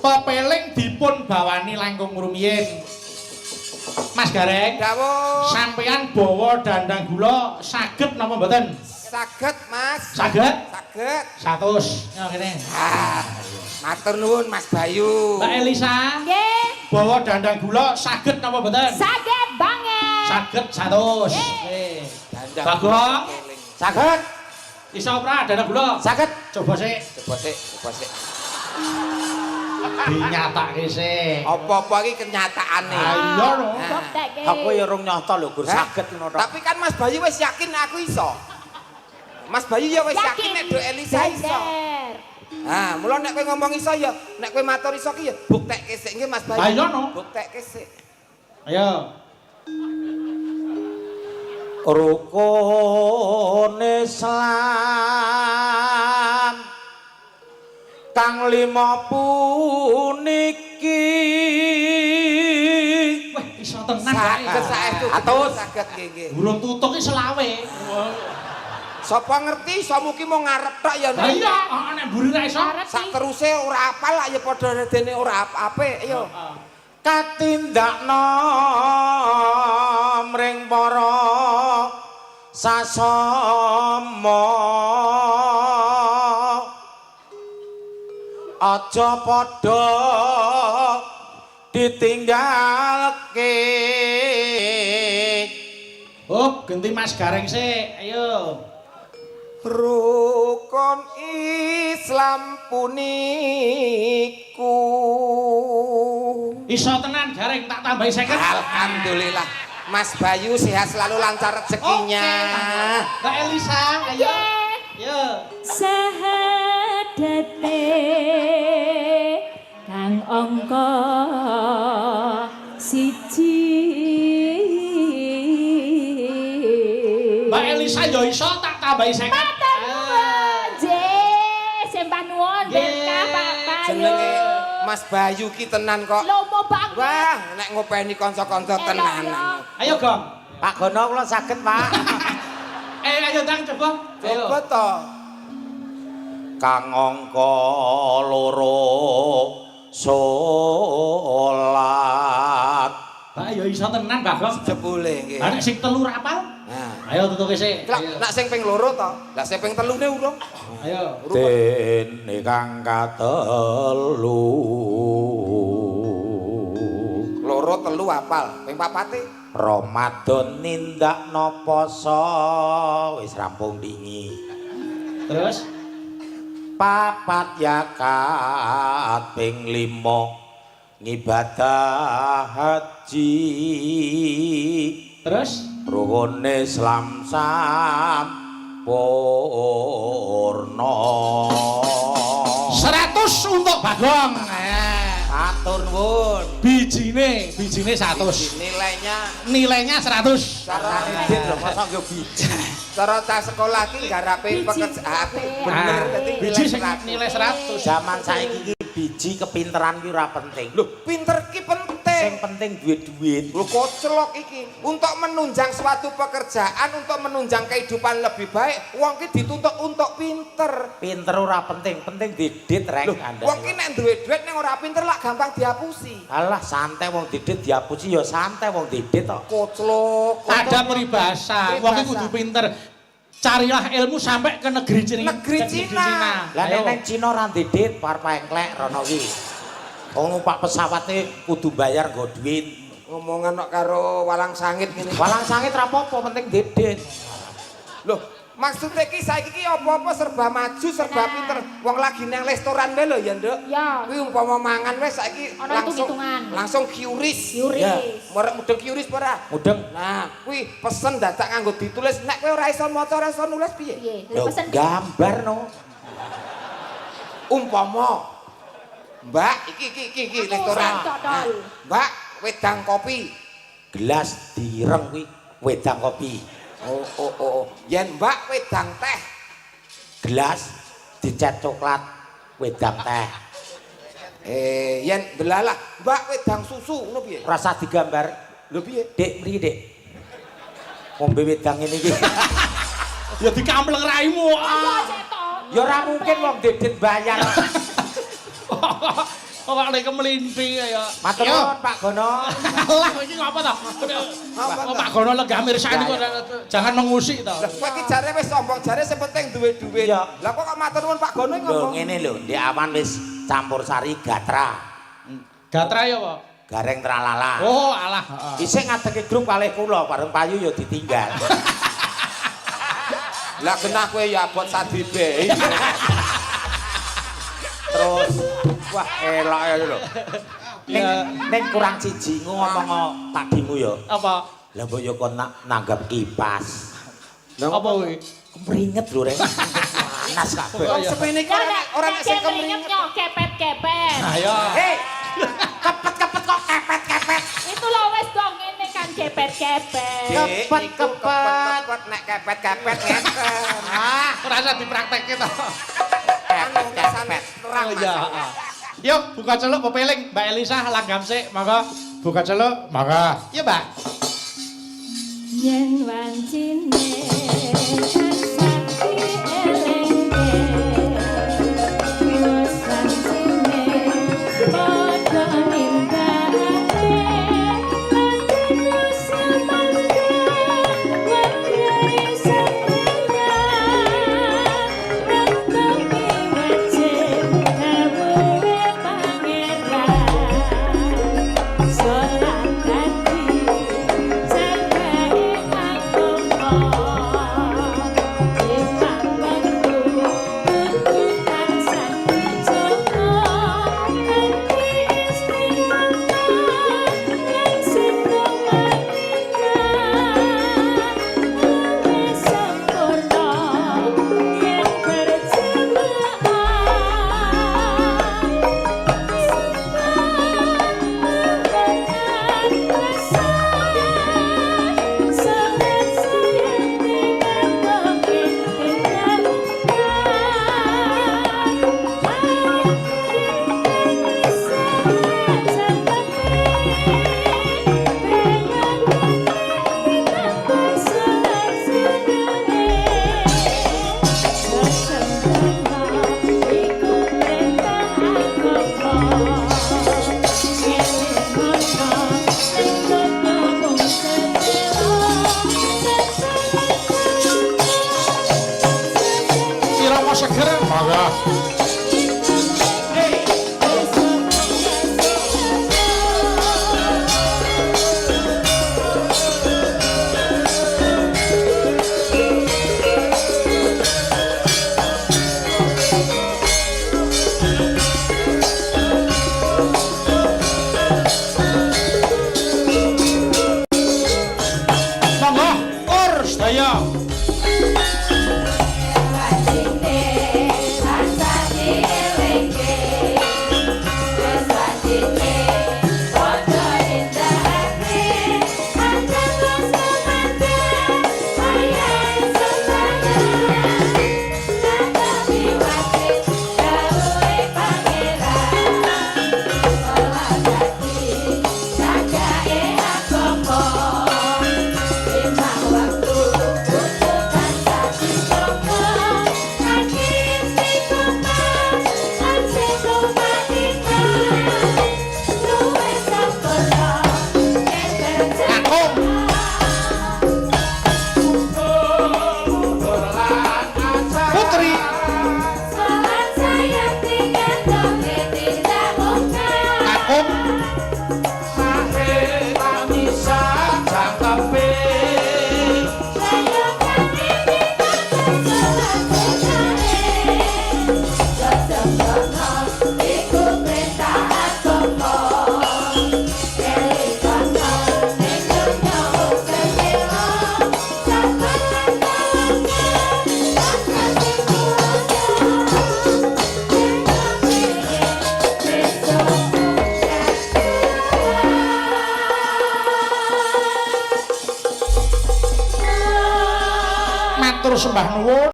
pepeling dipun bawani langkung rumiyin. Mas Gareng, dawuh. sampeyan bawa dandang gula saged napa mboten? Saged, Mas. Saged? Saged. 100. Ya kene. Matur nuwun Mas Bayu. Mbak Elisa. Nggih. Bawa dandang gula saged napa mboten? Saged banget. Saged 100. Nggih. Dandang. Bagong. Saged. Iso ora dandang gula? Saged. Coba sik. Coba sik. Dinyatake sik. Apa-apa iki kenyataane. Iya lho. Buktekke. Aku ya urung nyoto lho, Gur saged ngono tok. Tapi kan Mas Bayu wis yakin aku iso. Mas Bayu ya wis yakin nek Duk Elisa iso. Bener. Nah, mula nek kowe ngomong iso ya, nek kowe matur iso ki ya buktekke sik nggih Mas Bayu. Ayo no. Buktekke sik. Ayo. Rukun Islam kang 5 puniki Wah, iso tenan kae. Saged saestu. Atus. Saged nggih. Burung tutuk iki selawe. Sapa ngerti iso mugi mau ngarep tok ya. Lah iya, nek mburi ra iso. Sak teruse ora apal lah ya padha dene ora apik ya. katindakna mring para sasama aja padha ditinggalke. Oh, ganti Mas Gareng sik. Ayo. Rukun Islam puniku Iso tenan Gareng tak tambahi 50. alhamdulillah Mas Bayu sehat selalu lancar rezekinya. Mbak Elisa, ayo. Yo. Sahadate kang angka siji. Mbak Elisa yo iso tak tambahi 50. Matur nuwun, Nggih, sembah nuwun berkah Pak Bayu. Jenenge Mas Bayu ki tenan kok. Lomo banget. Wah, nek ngopeni kanca-kanca tenanan. Ayo, Gong. Pak Gono kula saged, Pak. Ayo Dang coba. Ayo. Coba to. Kang angka 2 salat. Pak yo iso tenan, Bagong. Jebule nggih. Lah nek sing 3 ra apal? Nah, Ayo tutuke sik. nak sing ping 2 to. Lah sing ping 3 ne urung. Ayo. Dene kang katelu. 2 3 apal. Ping 4 Ramadan nindakno poso wis rampung dingi. Terus 4 yakat ping 5 ngibadah haji. terus Rukun Islam sampurna. 100 untuk Bagong. Matur nuwun. Bijine 100. Nilainya 100. Cara Dit lho masa yo biji. cara tas sekolah ki garape pekerjaan bener dadi Biji sing nilai 100. Zaman saiki iki biji kepinteran ki ora penting. Lho, pinter ki Sing penting. penting duit-duit. Lho koclok iki untuk menunjang suatu pekerjaan, untuk menunjang kehidupan lebih baik, wong ki dituntut untuk pinter. Pinter ora penting, penting didit rek Lho, Anda. wong ki nek duwe duit ning ora pinter lak gampang dihapusi. Alah santai wong didit dihapusi ya santai wong didit kok. Koclok. Ada peribahasa, wong iki kudu pinter. Carilah ilmu sampai ke negeri Cina. Negeri Cina. Lah nek nang Cina ora didit par pengklek rono ki. Wong numpak pesawate kudu bayar nggo duit. Ngomongan kok karo walang sangit ngene. Walang sangit ra apa-apa penting didit. Loh, maksudnya ki saiki ki apa-apa serba maju, serba pinter. Wong lagi nang restoran wae lho ya, Nduk. Ya. Kuwi umpama mangan wis saiki Ana langsung hitung-hitungan. langsung QRIS. Yuris. Ya. Merek mudeng QRIS apa ora? Mudeng. Nah, kuwi pesen dadak nganggo ditulis. Nek kowe ora iso maca, ora iso nulis piye? Piye? Lho, Pesen gambar no. Umpama Mbak, iki restoran. Dodol. Nah, Mbak, wedang kopi. Gelas direng kuwi wedang kopi. Oh. Yen Mbak wedang teh. Gelas dicet coklat wedang teh. Yen belalah Mbak wedang susu ngono piye? Rasa digambar. Lho piye? Dik mriki, Dik. Ngombe wedang ngene iki. Ya dikampleng raimu. Apa cetok? Ya ora mungkin wong didit bayar. kok lek kemelinti ya. Matur nuwun Pak Gono. Allah iki ngapa to? Kok Pak Gono lega mirsani kok jangan mengusik to. Kowe iki jare wis sombong, jare sing penting duwe duit. Iya. Lah kok matur nuwun Pak Gono Lho ngomong. ngene lho, Ndek Awan wis campur sari gatra. Gatra ya, Pak. Gareng tralala. Oh, alah. Isih ngadegi grup kalih kula bareng payu ya ditinggal. Lah genah kowe ya abot sadibe. Terus wah elok ya lho. Ya. Ning kurang siji ngomong pagimu ya. Apa? Lah mbok yo kon nanggap kipas. Apa kuwi? Kemringet lho rek. Panas kabeh. Oh, iya. Sepene iki ora nek sing kemringet. Kepet-kepet. Ayo. Hei. Kepet-kepet kok kepet-kepet. Itu lho wis dong ngene kan kepet-kepet. Kepet nek kepet-kepet ngeten. Ah, ora usah dipraktekke to. Anu kepet terang. Oh iya, heeh. Yuk, buka celuk pepeling Mbak Elisa langgam sik, monggo. Buka celuk, monggo. Iya, Mbak. Yen wancine tansah dielengke wis wancine padha nindakake lan terus samangke wae sampeyan nangkep wajib kawuhe pangeran salat ati jagae Irama seger, monggo. Monggo, ur sedaya. Putri. Akum. Matur sembah nuwun.